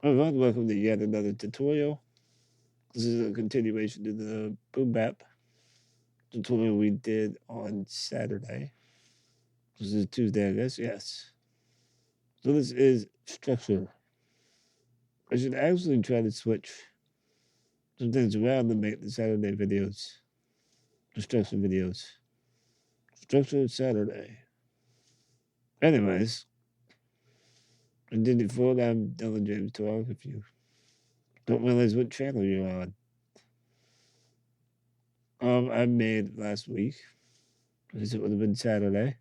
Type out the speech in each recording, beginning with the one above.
Everyone, welcome to yet another tutorial. This is a continuation to the Boom Bap tutorial we did on Saturday. This is Tuesday, I guess, yes. So this is structure. I should actually try to switch some things around to make the Saturday videos, the structure videos. Structure Saturday. Anyways, I did it before. I'm Dylan James Talk. If you don't realize what channel you're on. I made last week, because it would have been Saturday.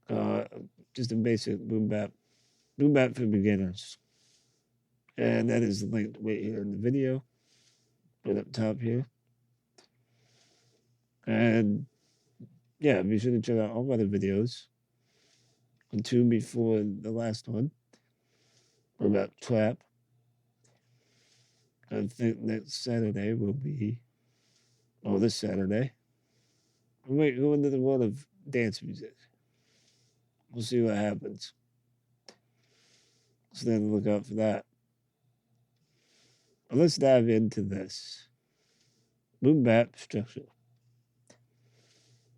Uh, just a basic boom bap for beginners. And that is linked right here in the video, right up top here. And yeah, be sure to check out all my other videos. The two before the last one were about trap. I think next Saturday will be, this Saturday, we might go into the world of dance music. We'll see what happens. So then look out for that. But let's dive into this. Boom bap structure.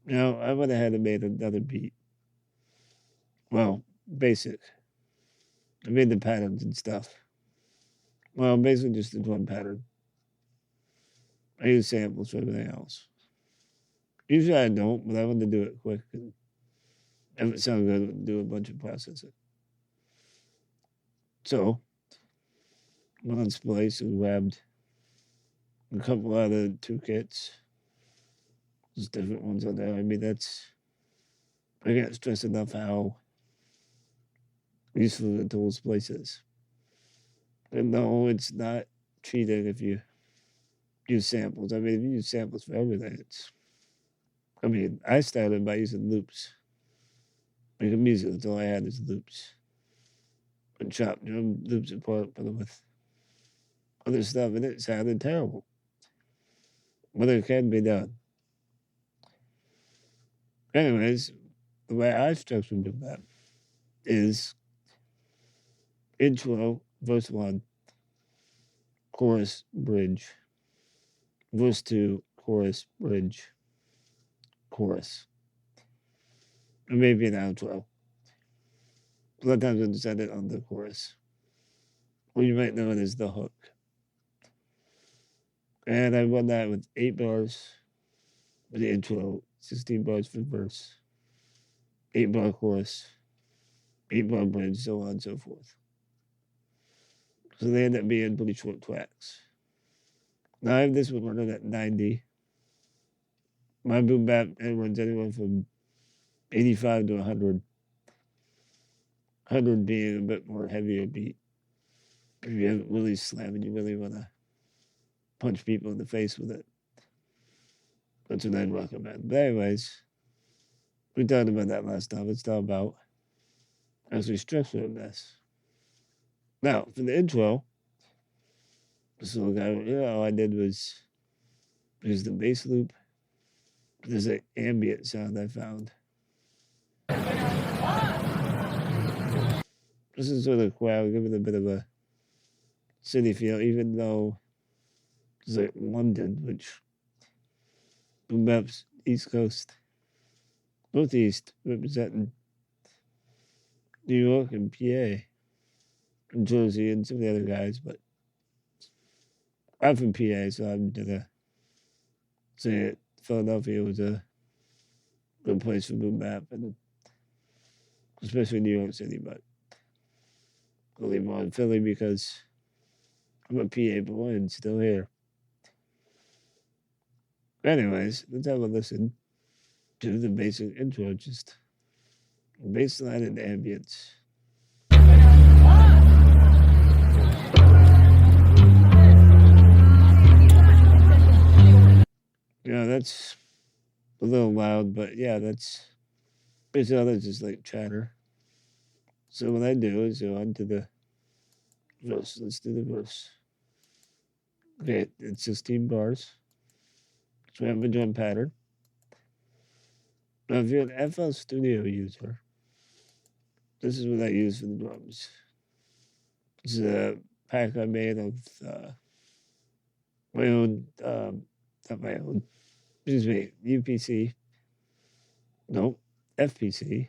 Now, I went ahead and made another beat. Well, basic. I made the patterns and stuff. Well, basically just the drum pattern. I use samples for everything else. Usually I don't, but I want to do it quick and if it sounds good, do a bunch of processing. So, went on Splice and grabbed a couple other toolkits. There's different ones on there. I mean, I can't stress enough how useful the tool Splice is. And no, it's not cheating if you use samples. I mean, if you use samples for everything, I started by using loops. Making music, that's all I had is loops. And chop drum loops apart, put them with other stuff, and it sounded terrible. But it can be done. Anyways, the way I structured the map is intro, verse 1, chorus, bridge, verse 2, chorus, bridge, chorus. Or maybe an outro. A lot of times I just end it on the chorus. Or you might know it as the hook. And I run that with 8 bars for the intro, 16 bars for the verse, 8-bar chorus, 8-bar bridge, so on and so forth. So they end up being pretty short tracks. Now I have this one running at 90. My boom bap runs anywhere from 85 to 100. 100 being a bit more heavier beat. If you haven't really slammed and you really want to punch people in the face with it. That's what I'd recommend. But anyways, we talked about that last time. Let's talk about actually structuring this. Now, for the intro, so all I did was use the bass loop. There's an ambient sound I found. This is sort of cool, give it a bit of a city feel, even though it's like London, which boom bap's East Coast, Northeast, representing New York and PA, and Jersey, and some of the other guys, but I'm from PA, so I'm gonna say it. Philadelphia was a good place for boom bap, and especially New York City, but I'll leave more in Philly because I'm a PA boy and still here. Anyways, let's have a listen to the basic intro, just bassline and ambience. Yeah, that's a little loud, but yeah, that's basically that's just like chatter. So what I do is go on to the verse. Let's do the verse. Okay, it's 16 bars. So we have a drum pattern. Now, if you're an FL Studio user, this is what I use for the drums. This is a pack I made of my own, not my own, excuse me, UPC. Nope, FPC.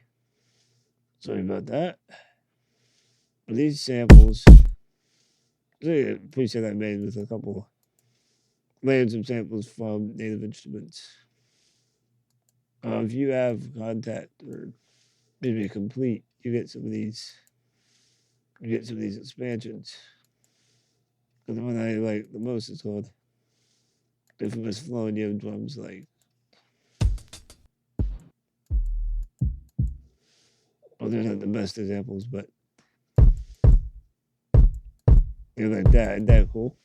Sorry about that. But these samples, I appreciate I made with a couple layers of samples from Native Instruments. If you have contact or maybe complete, you get some of these expansions. But the one I like the most is called Infamous Flowing Yo Drums. Like, well, they're not the best examples, but they're like that. Isn't that cool?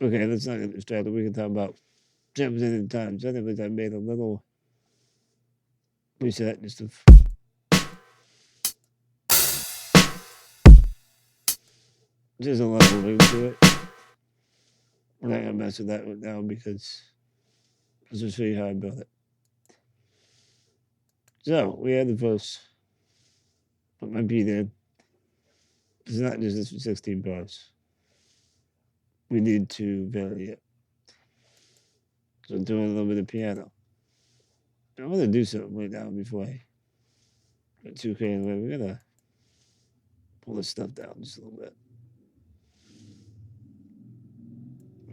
Okay, let's not get distracted. We can talk about jams in times. Anyways, I made a little reset just to. There's a lot of ring to it. We're not gonna mess with that right now because I'll just show you how I built it. So we had the verse. Put my beat in. It's not just this for 16 bars. We need to vary it. So I'm doing a little bit of piano. I'm gonna do something right now before I get too crazy. We're gonna pull this stuff down just a little bit.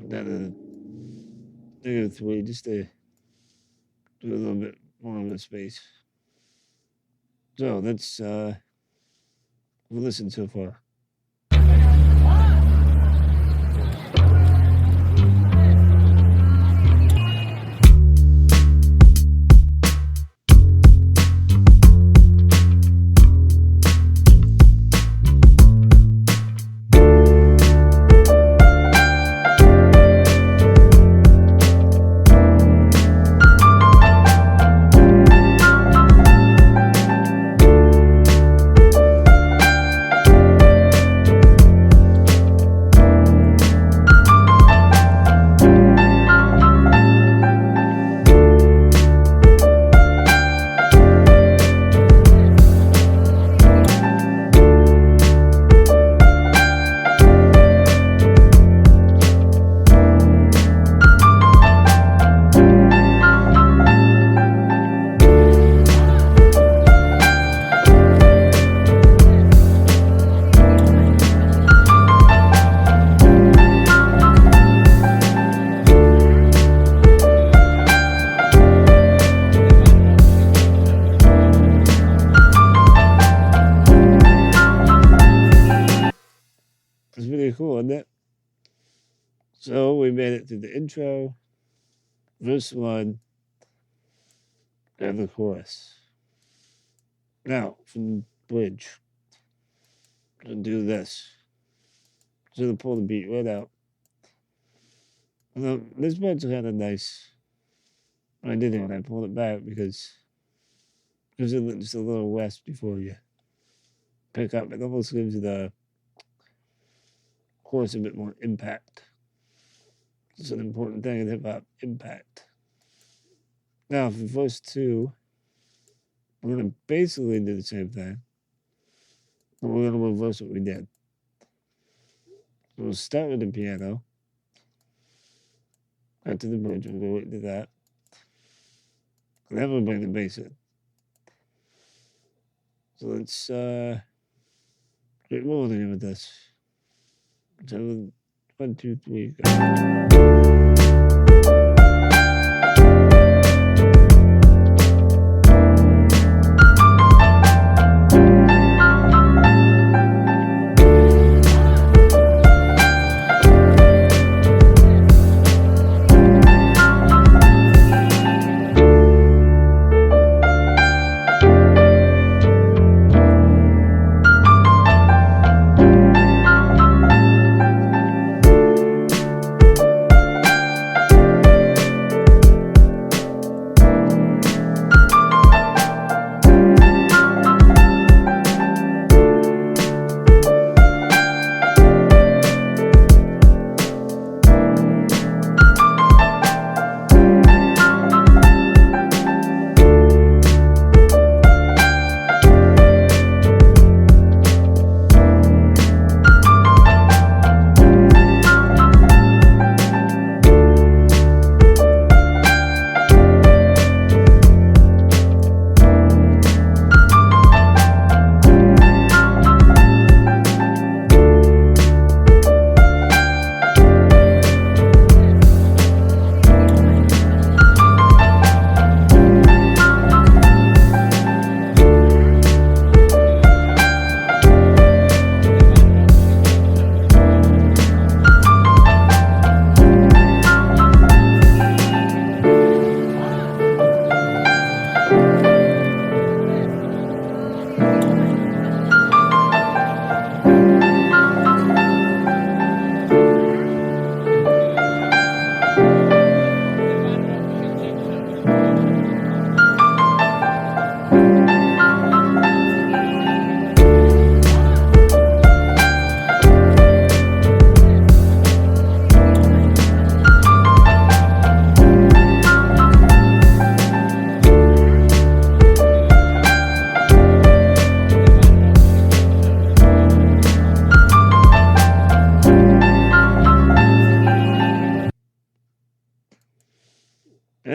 Down to -3 just to do a little bit more of a space. So let's listen so far. It's really cool, isn't it? So we made it through the intro, verse 1, and the chorus. Now, from the bridge, I'm going to do this. I'm going to pull the beat right out. Now, this part's kind of nice. I did it and I pulled it back because there's just a little rest before you pick up. It almost gives the chorus a bit more impact. It's an important thing in hip hop, impact. Now, for verse 2, we're going to basically do the same thing, but we're going to reverse what we did. So we'll start with the piano, back to the bridge, we'll go into that, and then we'll bring the bass in. So let's get rolling with this. So 1, 2, 3, go.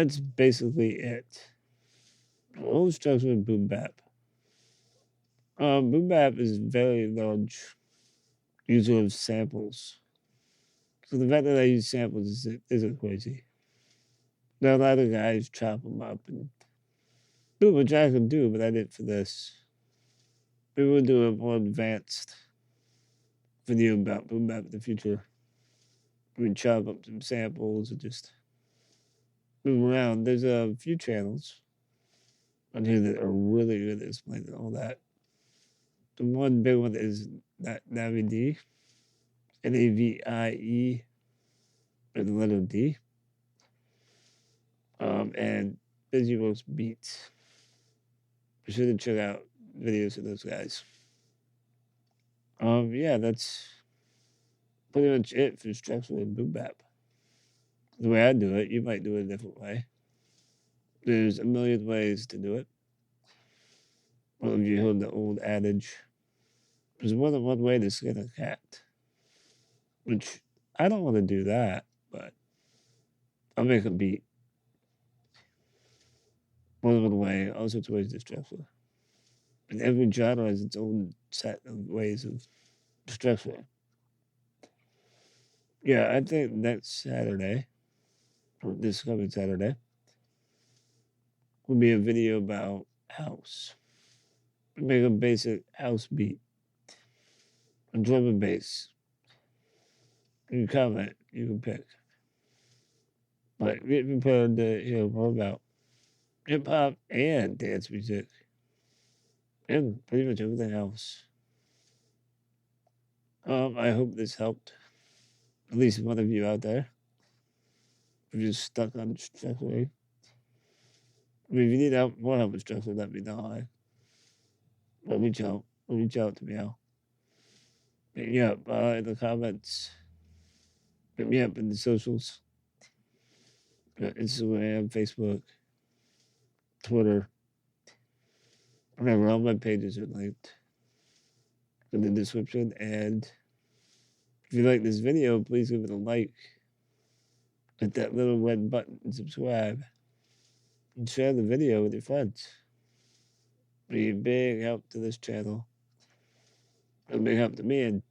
that's basically it. The whole structure of boom bap. Boom bap is very large user of samples. So the fact that I use samples isn't crazy. There are a lot of guys chop them up and do what I can do, but I did for this. We will do a more advanced video about boom bap in the future. We can chop up some samples and just move around. There's a few channels on here that are really good at explaining all that. The one big one is Navi D, Navie, or the letter D, and Busy Works Beats. Be sure to check out videos of those guys. Yeah, that's pretty much it for structural and boom bap. The way I do it, you might do it a different way. There's a million ways to do it. Well, if you heard the old adage, there's more than one way to skin a cat. Which, I don't want to do that, but I'll make a beat. More than one way, all sorts of ways to structure. And every genre has its own set of ways of structuring. Yeah, I think next Saturday, or this coming Saturday, will be a video about house. Make a basic house beat. A drum and bass. You can comment, you can pick. But get prepared to hear more about hip hop and dance music. And pretty much everything else. I hope this helped at least one of you out there. If you're stuck on structuring. I mean, if you need help, more help with structure, let me know. Reach out. Reach out to me out. Hit me up in the comments. Hit me up in the socials. Instagram, Facebook, Twitter. Remember, all my pages are linked in the description. And if you like this video, please give it a like. Hit that little red button and subscribe. And share the video with your friends. Be a big help to this channel. A big help to me. And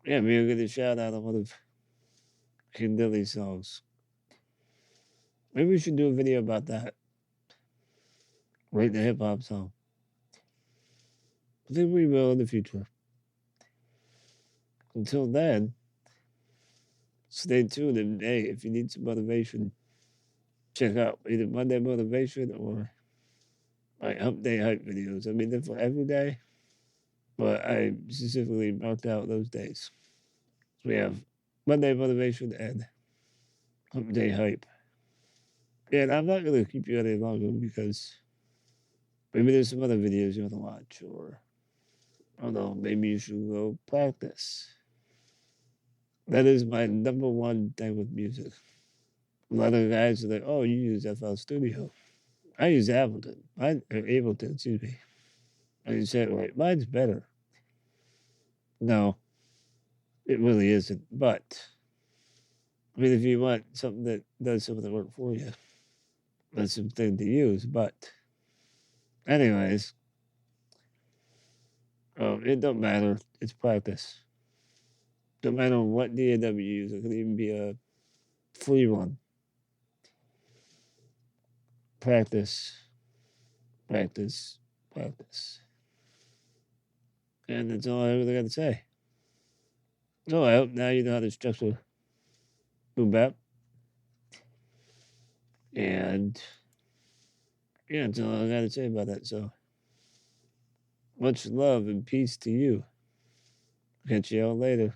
yeah, we'll get a shout out on one of Kid Dilly's songs. Maybe we should do a video about that. Rate the hip hop song. I think we will in the future. Until then, stay tuned. And hey, if you need some motivation, check out either Monday Motivation or my Hump Day Hype videos. I mean, they're for every day, but I specifically marked out those days. So we have Monday Motivation and Hump Day Hype. And I'm not going to keep you any longer because maybe there's some other videos you want to watch, or I don't know, maybe you should go practice. That is my number one thing with music. A lot of guys are like, oh, you use FL Studio. I use Ableton, excuse me. I said, wait, mine's better. No, it really isn't. But, I mean, if you want something that does some of the work for you, that's something to use. But, anyways, it don't matter. It's practice. Don't matter what DAW you use. It could even be a free one. Practice, practice, practice. And that's all I really got to say. So I hope now you know how to structure boom bap. And yeah, that's all I got to say about that. So much love and peace to you. Catch you all later.